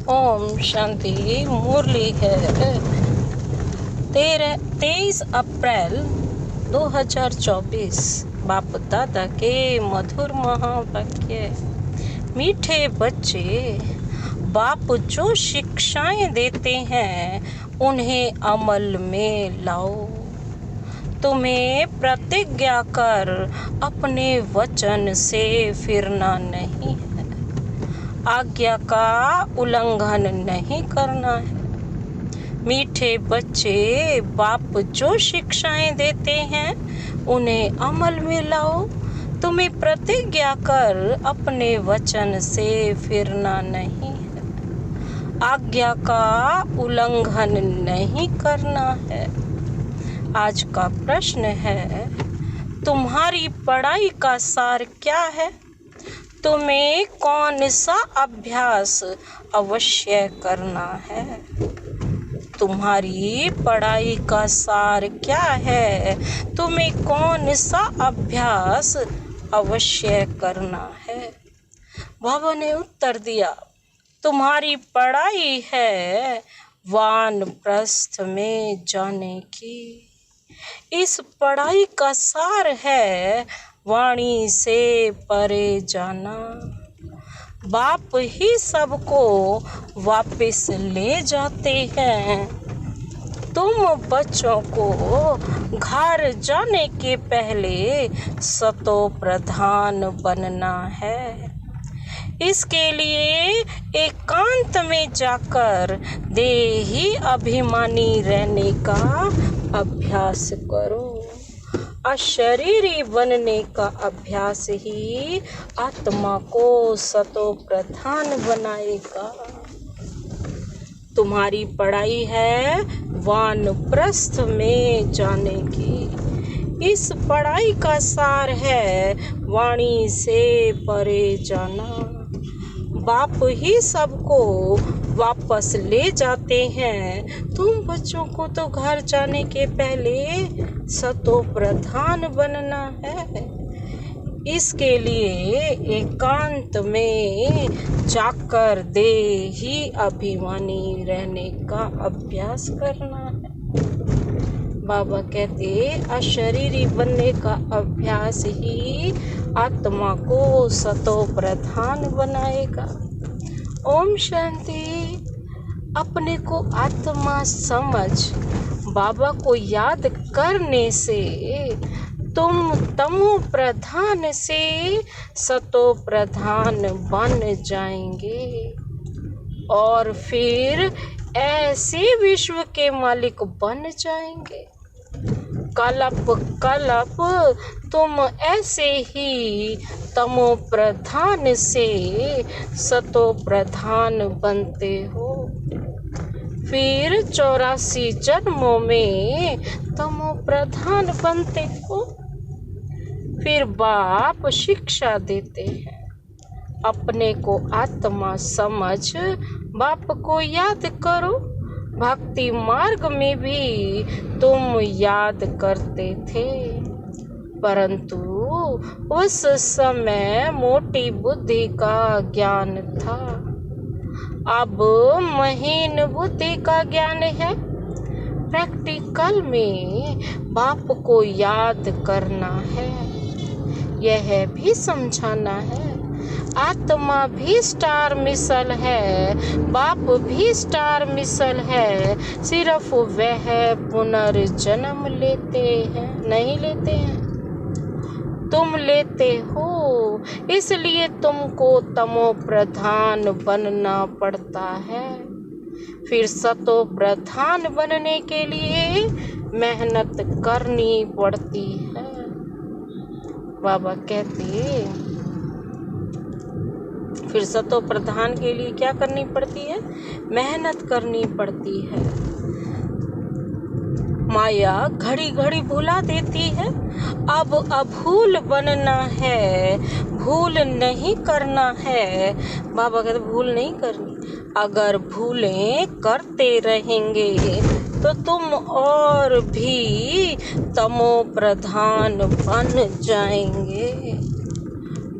ओम शांति। मुरली है 23 अप्रैल 2024। बाप दादा के मधुर महावाक्य। मीठे बच्चे, बाप जो शिक्षाएं देते हैं उन्हें अमल में लाओ। तुम्हें प्रतिज्ञा कर अपने वचन से फिरना नहीं है, आज्ञा का उल्लंघन नहीं करना है। मीठे बच्चे, बाप जो शिक्षाएं देते हैं उन्हें अमल में लाओ। तुम्हें प्रतिज्ञा कर अपने वचन से फिरना नहीं है, आज्ञा का उल्लंघन नहीं करना है। आज का प्रश्न है, तुम्हारी पढ़ाई का सार क्या है? तुम्हें कौन सा अभ्यास अवश्य करना है? तुम्हारी पढ़ाई का सार क्या है? तुम्हें कौन सा अभ्यास अवश्य करना है? बाबा ने उत्तर दिया, तुम्हारी पढ़ाई है वानप्रस्थ में जाने की। इस पढ़ाई का सार है वाणी से परे जाना। बाप ही सबको वापस ले जाते हैं। तुम बच्चों को घर जाने के पहले सतो प्रधान बनना है। इसके लिए एकांत में जाकर देही अभिमानी रहने का अभ्यास करो। अशरीरी बनने का अभ्यास ही आत्मा को सतो प्रधान बनाएगा। तुम्हारी पढ़ाई है वानप्रस्थ में जाने की। इस पढ़ाई का सार है वाणी से परे जाना। बाप ही सबको वापस ले जाते हैं। तुम बच्चों को तो घर जाने के पहले सतो प्रधान बनना है। इसके लिए एकांत में जाकर देही अभिमानी रहने का अभ्यास करना है। बाबा कहते, अशरीरी बनने का अभ्यास ही आत्मा को सतो प्रधान बनाएगा। ओम शांति। अपने को आत्मा समझ बाबा को याद करने से तुम तमो प्रधान से सतो प्रधान बन जाएंगे और फिर ऐसे विश्व के मालिक बन जाएंगे। कलप कलप तुम ऐसे ही तमो प्रधान से सतो प्रधान बनते हो। फिर 84 जन्मों में तमो प्रधान बनते हो। फिर बाप शिक्षा देते हैं, अपने को आत्मा समझ बाप को याद करो। भक्ति मार्ग में भी तुम याद करते थे, परंतु उस समय मोटी बुद्धि का ज्ञान था। अब महीन बुद्धि का ज्ञान है। प्रैक्टिकल में बाप को याद करना है, यह भी समझाना है। आत्मा भी स्टार मिसल है, बाप भी स्टार मिसल है। सिर्फ वह पुनर्जन्म लेते हैं, नहीं लेते हैं। तुम लेते हो, इसलिए तुमको तमो प्रधान बनना पड़ता है। फिर सतो प्रधान बनने के लिए मेहनत करनी पड़ती है। बाबा कहते, फिर सतो प्रधान के लिए क्या करनी पड़ती है? मेहनत करनी पड़ती है। माया घड़ी घड़ी भुला देती है। अब अभूल बनना है, भूल नहीं करना है। बाबा कहते भूल नहीं करनी। अगर भूलें करते रहेंगे तो तुम और भी तमो प्रधान बन जाएंगे।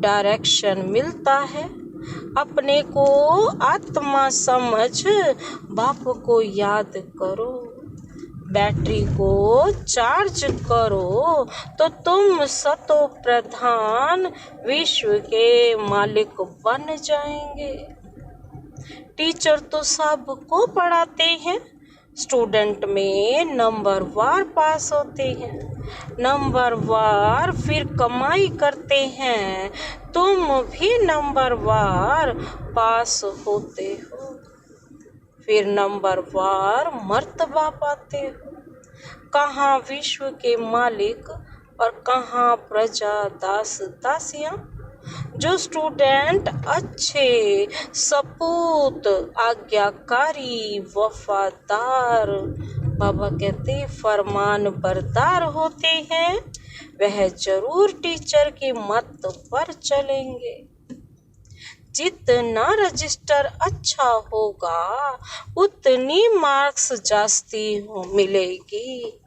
डायरेक्शन मिलता है, अपने को आत्मा समझ बाप को याद करो। बैटरी को चार्ज करो तो तुम सतो प्रधान विश्व के मालिक बन जाएंगे। टीचर तो सबको पढ़ाते हैं, स्टूडेंट में नंबर वार पास होते हैं, नंबर वार फिर कमाई करते हैं। तुम भी नंबर वार पास होते हो, फिर नंबर वार मर्तबा पाते हो। कहाँ विश्व के मालिक और कहाँ प्रजा दास दासियाँ। जो स्टूडेंट अच्छे सपूत आज्ञाकारी वफादार बाबा कहते फरमान बरदार होते हैं, वह जरूर टीचर की मत पर चलेंगे। जितना रजिस्टर अच्छा होगा उतनी मार्क्स जास्ती मिलेगी।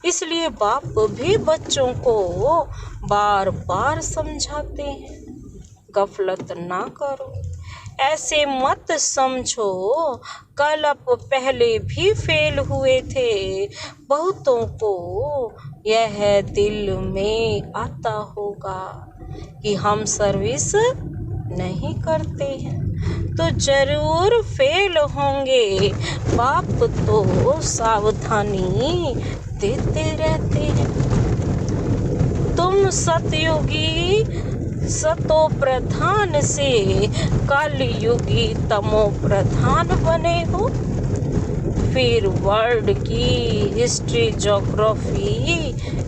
इसलिए बाप भी बच्चों को बार बार समझाते हैं, गफलत ना करो, ऐसे मत समझो कल आप पहले भी फेल हुए थे। बहुतों को यह दिल में आता होगा कि हम सर्विस नहीं करते हैं तो जरूर फेल होंगे। बाप तो सावधानी देते रहते हैं। तुम सतयुगी सतो प्रधान से कलयुगी तमो प्रधान बने हो। फिर वर्ल्ड की हिस्ट्री ज्योग्राफी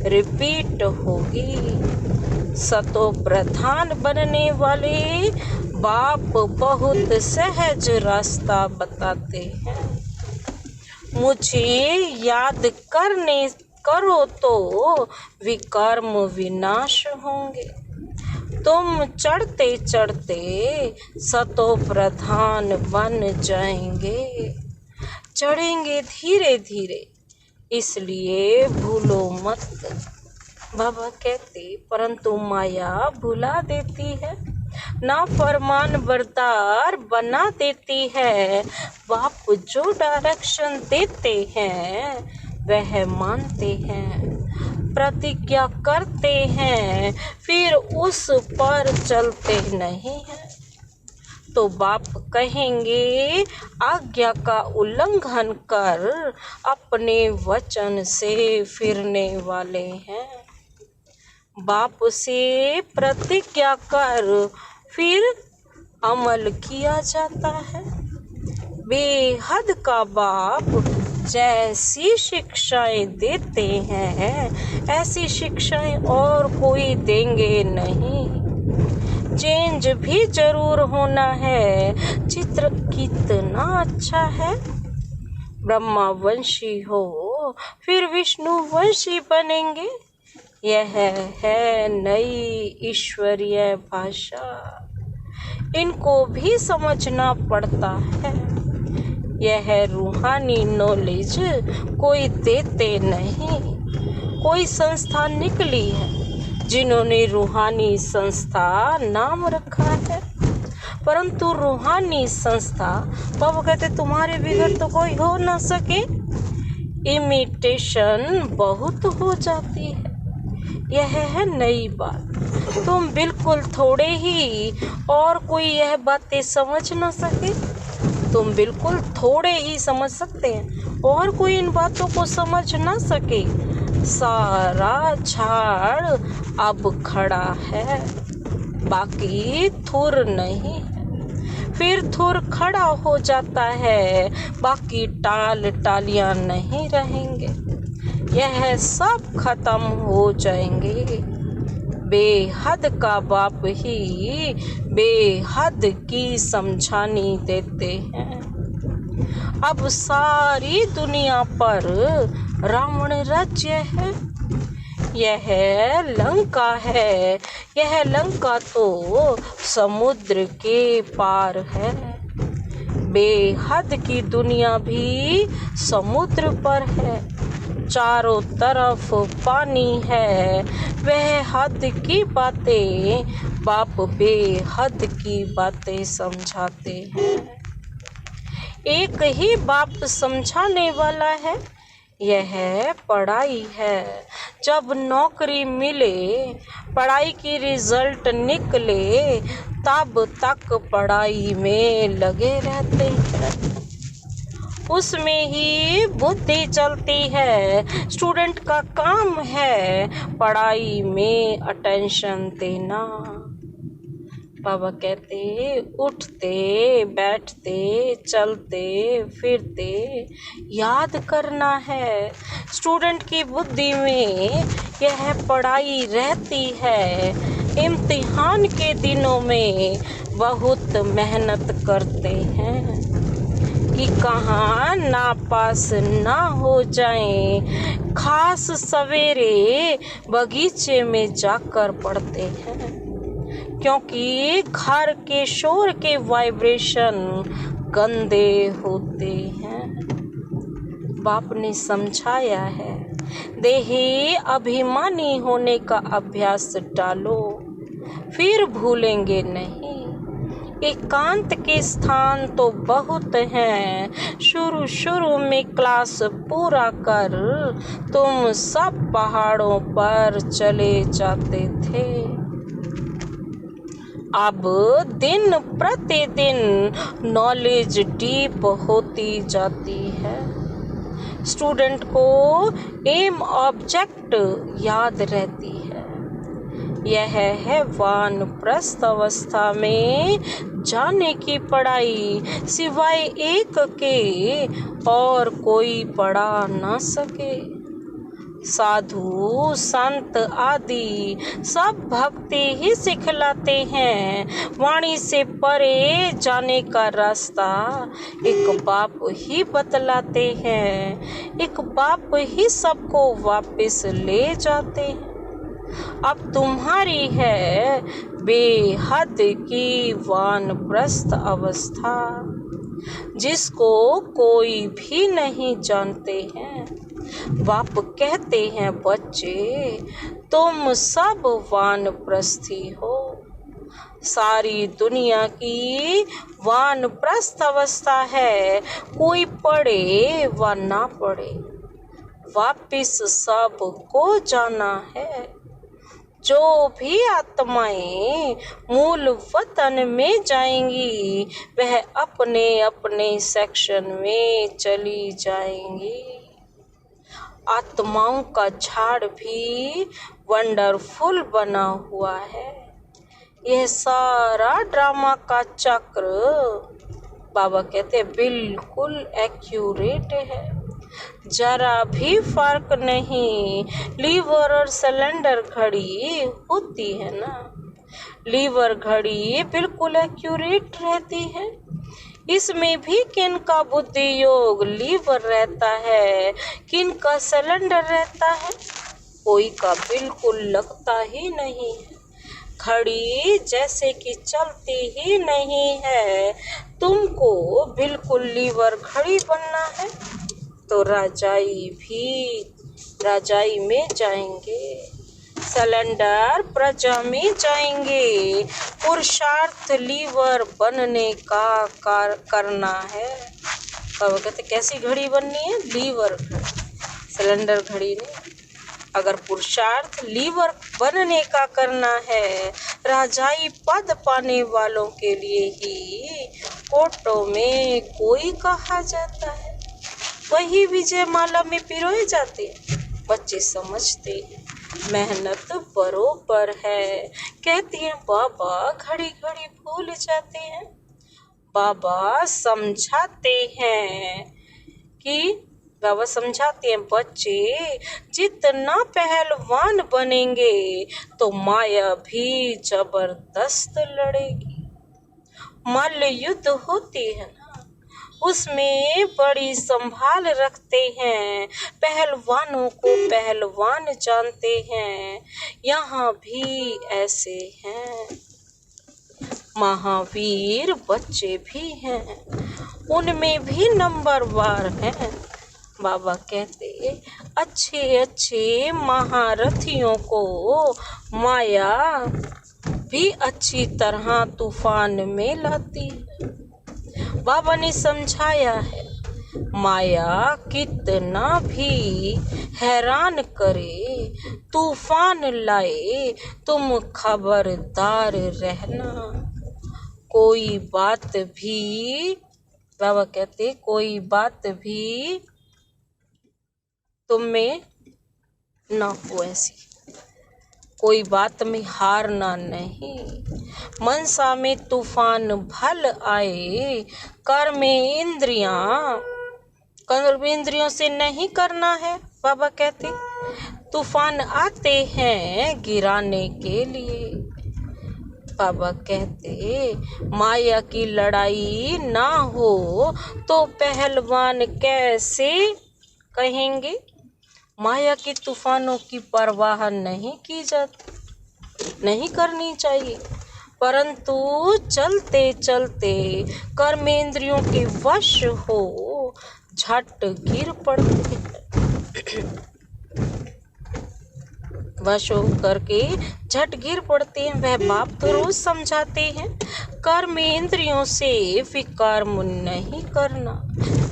रिपीट होगी। सतो प्रधान बनने वाले बाप बहुत सहज रास्ता बताते हैं। मुझे याद करो तो विकर्म विनाश होंगे। तुम चढ़ते चढ़ते सतो प्रधान बन जाएंगे। चढ़ेंगे धीरे धीरे, इसलिए भूलो मत। बाबा कहते परंतु माया भुला देती है, ना फरमान बरदार बना देती है। बाप जो डायरेक्शन देते हैं वह मानते हैं, प्रतिज्ञा करते हैं, फिर उस पर चलते नहीं हैं। तो बाप कहेंगे आज्ञा का उल्लंघन कर अपने वचन से फिरने वाले हैं। बाप से प्रतिज्ञा कर फिर अमल किया जाता है। बेहद का बाप जैसी शिक्षाएं देते हैं ऐसी शिक्षाएं और कोई देंगे नहीं। चेंज भी जरूर होना है। चित्र कितना अच्छा है, ब्रह्मा वंशी हो फिर विष्णु वंशी बनेंगे। यह है नई ईश्वरीय भाषा, इनको भी समझना पड़ता है। यह रूहानी नॉलेज कोई देते नहीं। कोई संस्था निकली है जिन्होंने रूहानी संस्था नाम रखा है, परंतु रूहानी संस्था बाबा कहते तुम्हारे बिगड़ तो कोई हो ना सके। इमिटेशन बहुत हो जाती है। यह है नई बात। तुम बिल्कुल थोड़े ही और कोई यह बातें समझ ना सके। तुम बिल्कुल थोड़े ही समझ सकते हैं और कोई इन बातों को समझ ना सके। सारा झाड़ अब खड़ा है, बाकी थुर नहीं है। फिर थुर खड़ा हो जाता है, बाकी टालियां नहीं रहेंगे। यह सब खत्म हो जाएंगे। बेहद का बाप ही बेहद की समझानी देते हैं। अब सारी दुनिया पर रावण राज्य है। यह लंका है। यह लंका तो समुद्र के पार है। बेहद की दुनिया भी समुद्र पर है। चारों तरफ पानी है। वह हद की बातें बाप बेहद की बातें समझाते हैं। एक ही बाप समझाने वाला है, यह पढ़ाई है। जब नौकरी मिले, पढ़ाई की रिजल्ट निकले, तब तक पढ़ाई में लगे रहते हैं। उसमें ही बुद्धि चलती है। स्टूडेंट का काम है पढ़ाई में अटेंशन देना। बाबा कहते उठते बैठते चलते फिरते याद करना है। स्टूडेंट की बुद्धि में यह पढ़ाई रहती है। इम्तिहान के दिनों में बहुत मेहनत करते हैं कि कहाँ नापास ना हो जाएं। खास सवेरे बगीचे में जाकर पढ़ते हैं, क्योंकि घर के शोर के वाइब्रेशन गंदे होते हैं। बाप ने समझाया है, देही अभिमानी होने का अभ्यास डालो, फिर भूलेंगे नहीं। एकांत के स्थान तो बहुत हैं। शुरू में क्लास पूरा कर तुम सब पहाड़ों पर चले जाते थे। अब दिन प्रतिदिन नॉलेज डीप होती जाती है। स्टूडेंट को एम ऑब्जेक्ट याद रहती है। यह है वानप्रस्थ अवस्था में जाने की पढ़ाई, सिवाय एक के और कोई पढ़ा ना सके। साधु संत आदि सब भक्ति ही सिखलाते हैं। वाणी से परे जाने का रास्ता एक बाप ही बतलाते हैं। एक बाप ही सबको वापस ले जाते हैं। अब तुम्हारी है बेहद की वानप्रस्थ अवस्था, जिसको कोई भी नहीं जानते हैं। बाप कहते हैं, बच्चे तुम सब वानप्रस्थी हो। सारी दुनिया की वानप्रस्थ अवस्था है। कोई पढ़े व ना पढ़े, वापिस सबको जाना है। जो भी आत्माएं मूल वतन में जाएंगी, वह अपने अपने सेक्शन में चली जाएंगी। आत्माओं का झाड़ भी वंडरफुल बना हुआ है। यह सारा ड्रामा का चक्र, बाबा कहते हैं, बिल्कुल एक्यूरेट है। जरा भी फर्क नहीं। लीवर और सिलेंडर घड़ी होती है ना, लीवर घड़ी बिल्कुल एक्यूरेट रहती है। इसमें भी किन का बुद्धि योग लीवर रहता है, किन का सिलेंडर रहता है, कोई का बिल्कुल लगता ही नहीं है। घड़ी जैसे कि चलती ही नहीं है। तुमको बिल्कुल लीवर घड़ी बनना है तो राजाई में जाएंगे, सिलेंडर प्रजा में जाएंगे। पुरुषार्थ लीवर बनने का करना है। बाबा कहते कैसी घड़ी बननी है? लीवर घड़ी, सिलेंडर घड़ी नहीं। अगर पुरुषार्थ लीवर बनने का करना है, राजाई पद पाने वालों के लिए ही कोटों में कोई कहा जाता है, वही विजय माला में पिरोए जाते हैं। बच्चे समझते हैं, मेहनत बरोबर है। कहती हैं बाबा घड़ी घड़ी भूल जाते हैं। बाबा समझाते हैं बच्चे जितना पहलवान बनेंगे तो माया भी जबरदस्त लड़ेगी। मल्ल युद्ध होती है ना, उसमें बड़ी संभाल रखते हैं। पहलवानों को पहलवान जानते हैं। यहाँ भी ऐसे हैं। महावीर बच्चे भी हैं, उनमें भी नंबरवार हैं। बाबा कहते अच्छे अच्छे महारथियों को माया भी अच्छी तरह तूफान में लाती है। बाबा ने समझाया है, माया कितना भी हैरान करे, तूफान लाए, तुम खबरदार रहना। कोई बात भी, बाबा कहते, कोई बात भी तुम में ना हो ऐसी, कोई बात में हारना नहीं। मनसा में तूफान भल आए, कर्म इंद्रियों से नहीं करना है। बाबा कहते तूफान आते हैं गिराने के लिए। बाबा कहते माया की लड़ाई ना हो तो पहलवान कैसे कहेंगे। माया के तूफानों की परवाह नहीं की जाती, नहीं करनी चाहिए, परंतु चलते चलते कर्मेंद्रियों के वश हो झट गिर पड़ते हैं। वश हो करके झट गिर पड़ते हैं। वह बाप तो रोज समझाते हैं, कर्मेंद्रियों से विकर्म नहीं करना,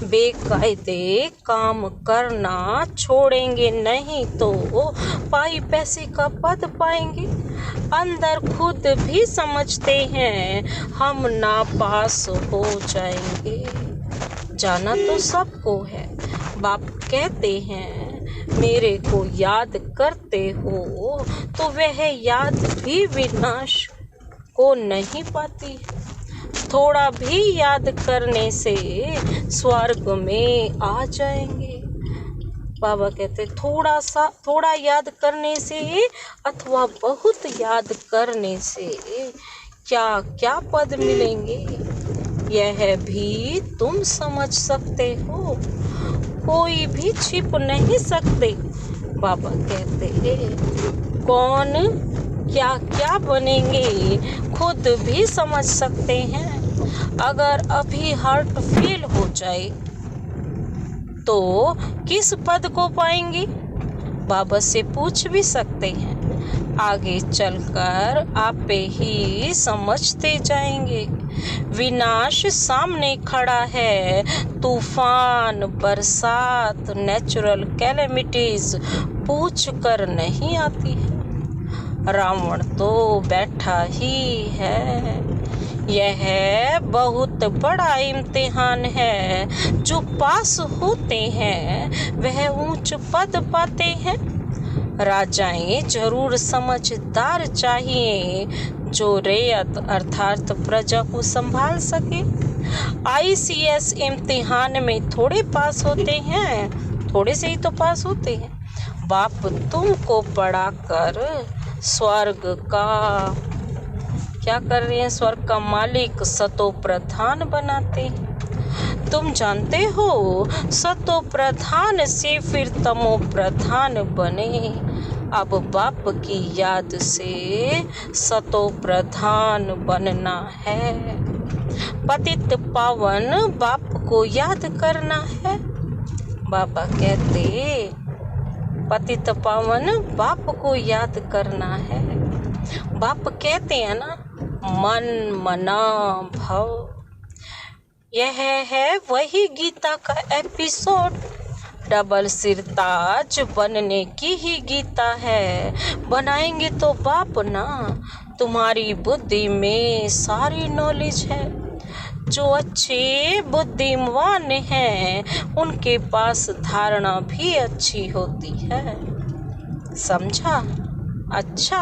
बेकायदे काम करना छोड़ेंगे नहीं तो पाई पैसे का पद पाएंगे। अंदर खुद भी समझते हैं हम नापास हो जाएंगे। जाना तो सबको है। बाप कहते हैं मेरे को याद करते हो तो वह याद भी विनाश को नहीं पाती। थोड़ा भी याद करने से स्वर्ग में आ जाएंगे। बाबा कहते थोड़ा याद करने से अथवा बहुत याद करने से क्या क्या पद मिलेंगे, यह भी तुम समझ सकते हो, कोई भी छिप नहीं सकते। बाबा कहते हैं कौन क्या क्या बनेंगे खुद भी समझ सकते हैं। अगर अभी हार्ट फेल हो जाए तो किस पद को पाएंगे, बाबा से पूछ भी सकते हैं। आगे चलकर आप ही समझते जाएंगे। विनाश सामने खड़ा है, तूफान, बरसात, नेचुरल कैलेमिटीज पूछ कर नहीं आती है। रावण तो बैठा ही है। यह बहुत बड़ा इम्तिहान है। जो पास होते हैं वह ऊंच पद पाते हैं। राजाएं जरूर समझदार चाहिए जो रेयत अर्थात प्रजा को संभाल सके। ICS इम्तिहान में थोड़े पास होते हैं, थोड़े से ही तो पास होते हैं। बाप तुमको पढ़ाकर स्वर्ग का क्या कर रहे हैं, स्वर्ग का मालिक सतो प्रधान बनाते हैं। तुम जानते हो सतो प्रधान से फिर तमो प्रधान बने। अब बाप की याद से सतो प्रधान बनना है। पतित पावन बाप को याद करना है। बाबा कहते पतित पावन बाप को याद करना है। बाप कहते हैं ना मन मना भव। यह है वही गीता का एपिसोड। डबल सिरताज बनने की ही गीता है। बनाएंगे तो बाप ना। तुम्हारी बुद्धि में सारी नॉलेज है। जो अच्छे बुद्धिमान हैं उनके पास धारणा भी अच्छी होती है। समझा? अच्छा,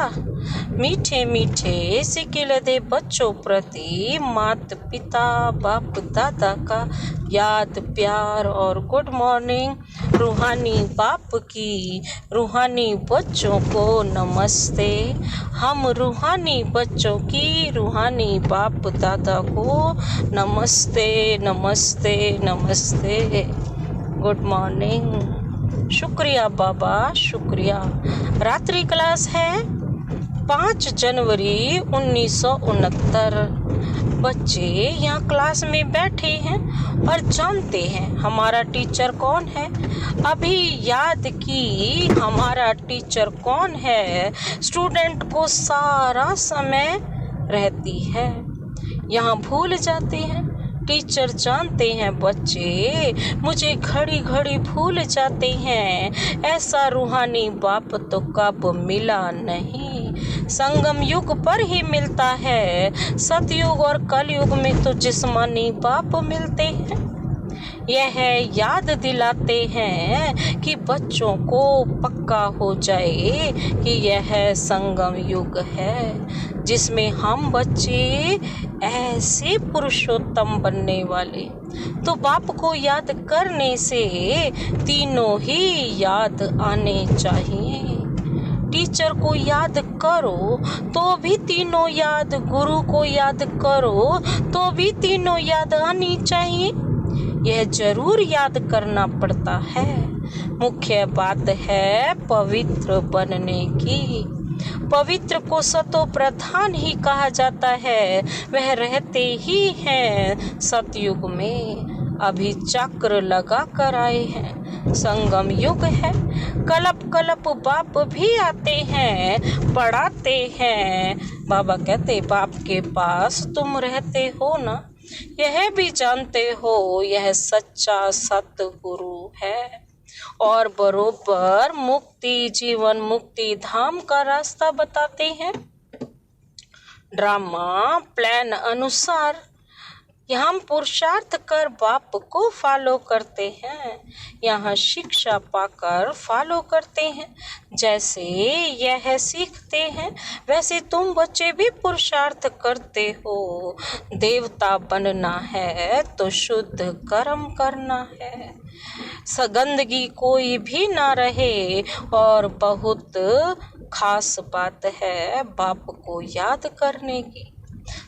मीठे मीठे सिकिलदे बच्चों प्रति माता पिता बाप दादा का याद प्यार और गुड मॉर्निंग। रूहानी बाप की रूहानी बच्चों को नमस्ते। हम रूहानी बच्चों की रूहानी बाप दादा को नमस्ते नमस्ते नमस्ते। Good morning. शुक्रिया बाबा, शुक्रिया। रात्रि क्लास है 5 जनवरी 1969। बच्चे यहाँ क्लास में बैठे हैं और जानते हैं हमारा टीचर कौन है। अभी याद की हमारा टीचर कौन है। स्टूडेंट को सारा समय रहती है। यहाँ भूल जाते हैं टीचर जानते हैं बच्चे, मुझे घड़ी घड़ी भूल जाते हैं। ऐसा रूहानी बाप तो कब मिला नहीं, संगम युग पर ही मिलता है। सतयुग और कलयुग में तो जिस्मानी बाप मिलते हैं। यह याद दिलाते हैं कि बच्चों को पक्का हो जाए कि यह संगम युग है, जिसमें हम बच्चे ऐसे पुरुषोत्तम बनने वाले। तो बाप को याद करने से तीनों ही याद आने चाहिए। टीचर को याद करो तो भी तीनों याद, गुरु को याद करो तो भी तीनों याद आनी चाहिए। यह जरूर याद करना पड़ता है। मुख्य बात है पवित्र बनने की। पवित्र को सतो प्रधान ही कहा जाता है। वह रहते ही हैं सतयुग में, अभी चक्र लगा कर आए हैं। संगम युग है, कलप कलप बाप भी आते हैं, पढ़ाते हैं। बाबा कहते बाप के पास तुम रहते हो ना, यह भी जानते हो यह सच्चा सतगुरु है, और बरोबर मुक्ति जीवन मुक्ति धाम का रास्ता बताते हैं। ड्रामा प्लान अनुसार हम पुरुषार्थ कर बाप को फॉलो करते हैं। यहाँ शिक्षा पाकर फॉलो करते हैं। जैसे यह सीखते हैं वैसे तुम बच्चे भी पुरुषार्थ करते हो। देवता बनना है तो शुद्ध कर्म करना है, गंदगी कोई भी ना रहे। और बहुत खास बात है बाप को याद करने की।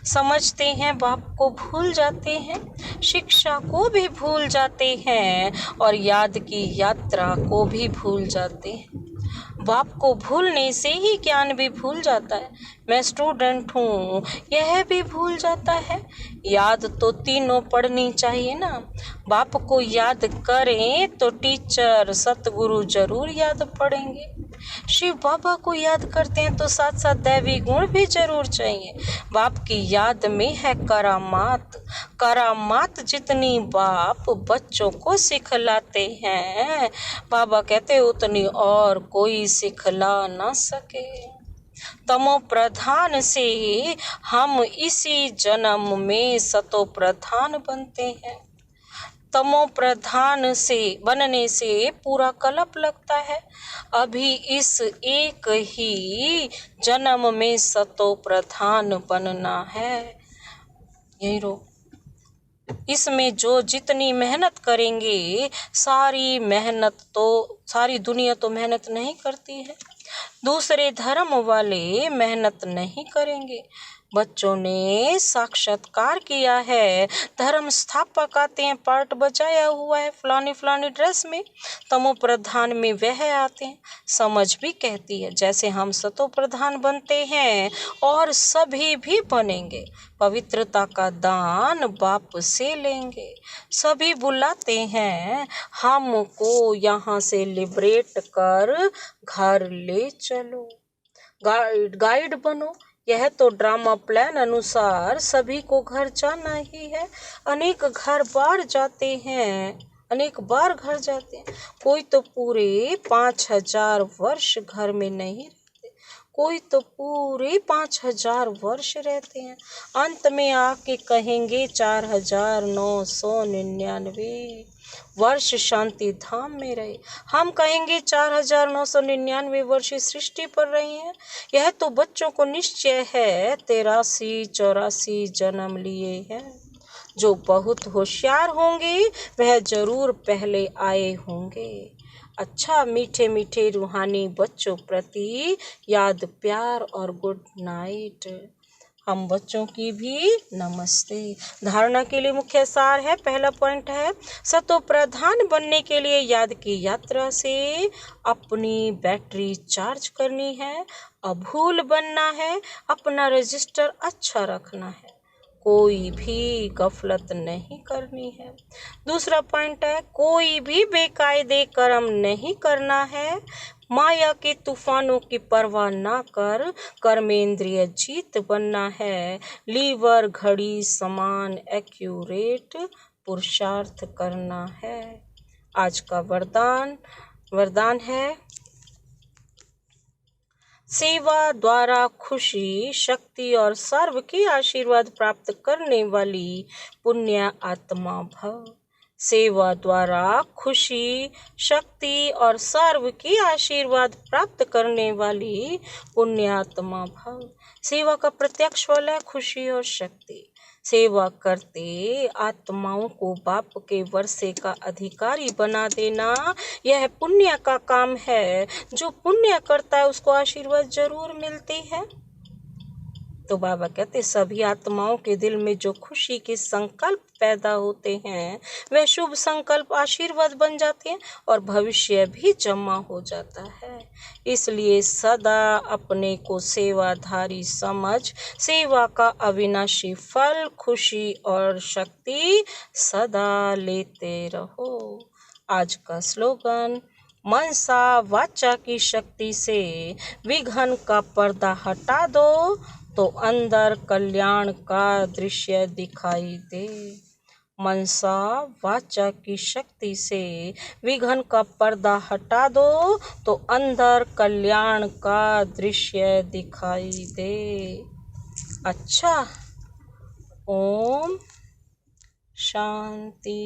समझते हैं बाप को भूल जाते हैं, शिक्षा को भी भूल जाते हैं, और याद की यात्रा को भी भूल जाते हैं। बाप को भूलने से ही ज्ञान भी भूल जाता है। मैं स्टूडेंट हूँ, यह भी भूल जाता है। याद तो तीनों पढ़नी चाहिए ना। बाप को याद करें तो टीचर सतगुरु जरूर याद पड़ेंगे। शिव बाबा को याद करते हैं तो साथ साथ दैवी गुण भी जरूर चाहिए। बाप की याद में है करामात। करामात जितनी बाप बच्चों को सिखलाते हैं, बाबा कहते उतनी और कोई सिखला ना सके। तमो प्रधान से हम इसी जन्म में सतो प्रधान बनते हैं। तमो प्रधान से बनने से पूरा कलप लगता है। अभी इस एक ही जन्म में सतो प्रधान बनना है। यही रो इसमें जो जितनी मेहनत करेंगे, सारी दुनिया तो मेहनत नहीं करती है। दूसरे धर्म वाले मेहनत नहीं करेंगे। बच्चों ने साक्षात्कार किया है, धर्म स्थापक आते हैं, पार्ट बजाया हुआ है फलानी ड्रेस में। तमो प्रधान में वह आते हैं। समझ भी कहती है जैसे हम सतो प्रधान बनते हैं और सभी भी बनेंगे। पवित्रता का दान बाप से लेंगे। सभी बुलाते हैं हमको यहाँ से लिबरेट कर घर ले चलो, गाइड बनो। यह तो ड्रामा प्लान अनुसार सभी को घर जाना ही है। अनेक बार घर जाते हैं। कोई तो पूरे 5000 वर्ष घर में नहीं रहते, कोई तो पूरे 5000 वर्ष रहते हैं। अंत में आके कहेंगे 4999 वर्ष शांति धाम में रहे। हम कहेंगे 4999 वर्ष सृष्टि पर रहे हैं। यह तो बच्चों को निश्चय है 83-84 जन्म लिए हैं। जो बहुत होशियार होंगे वह जरूर पहले आए होंगे। अच्छा, मीठे मीठे रूहानी बच्चों प्रति याद प्यार और गुड नाइट। हम बच्चों की भी नमस्ते। धारणा के लिए मुख्य सार है, पहला पॉइंट है सतो प्रधान बनने के लिए याद की यात्रा से अपनी बैटरी चार्ज करनी है, अभूल बनना है, अपना रजिस्टर अच्छा रखना है, कोई भी गफलत नहीं करनी है। दूसरा पॉइंट है कोई भी बेकायदे कर्म नहीं करना है, माया के तूफानों की परवाह ना कर, कर्मेंद्रिय जीत बनना है। लीवर घड़ी समान एक्यूरेट पुरुषार्थ करना है। आज का वरदान है, सेवा द्वारा खुशी, शक्ति और सर्व के आशीर्वाद प्राप्त करने वाली पुण्य आत्मा भव। सेवा द्वारा खुशी, शक्ति और सर्व के आशीर्वाद प्राप्त करने वाली पुण्यात्मा भव। सेवा का प्रत्यक्ष फल है खुशी और शक्ति। सेवा करते आत्माओं को बाप के वर्षे का अधिकारी बना देना, यह पुण्य का काम है। जो पुण्य करता है उसको आशीर्वाद जरूर मिलती है। तो बाबा कहते सभी आत्माओं के दिल में जो खुशी के संकल्प पैदा होते हैं वह शुभ संकल्प आशीर्वाद बन जाते हैं और भविष्य भी जमा हो जाता है। इसलिए सदा अपने को सेवाधारी समझ सेवा का अविनाशी फल खुशी और शक्ति सदा लेते रहो। आज का स्लोगन, मनसा वाचा की शक्ति से विघ्न का पर्दा हटा दो तो अंदर कल्याण का दृश्य दिखाई दे। मनसा वाचा की शक्ति से विघ्न का पर्दा हटा दो तो अंदर कल्याण का दृश्य दिखाई दे। अच्छा, ओम शांति।